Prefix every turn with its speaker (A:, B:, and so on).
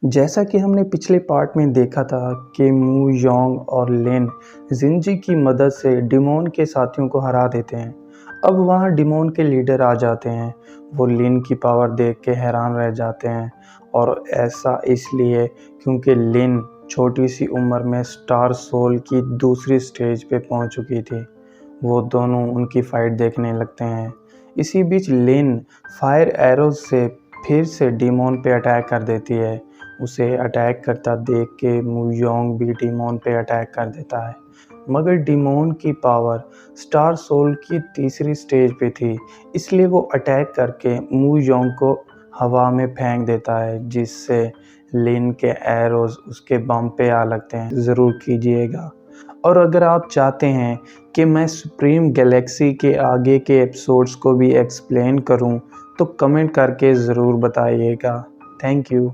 A: जैसा कि हमने पिछले पार्ट में देखा था कि मू योंग और लिन जिंजी की मदद से डिमोन के साथियों को हरा देते हैं। अब वहाँ डिमोन के लीडर आ जाते हैं। वो लिन की पावर देख के हैरान रह जाते हैं और ऐसा इसलिए क्योंकि लिन छोटी सी उम्र में स्टार सोल की दूसरी स्टेज पे पहुंच चुकी थी। वो दोनों उनकी फाइट देखने लगते हैं। इसी बीच लिन फायर एरोज से फिर से डिमोन पे अटैक कर देती है। उसे अटैक करता देख के मू योंग भी डिमोन पे अटैक कर देता है, मगर डिमोन की पावर स्टार सोल की तीसरी स्टेज पे थी, इसलिए वो अटैक करके मू योंग को हवा में फेंक देता है, जिससे लिन के एरोज उसके बम पे आ लगते हैं। ज़रूर कीजिएगा। और अगर आप चाहते हैं कि मैं सुप्रीम गैलेक्सी के आगे के एपिसोड्स को भी एक्सप्लेन करूं, तो कमेंट करके ज़रूर बताइएगा। Thank you.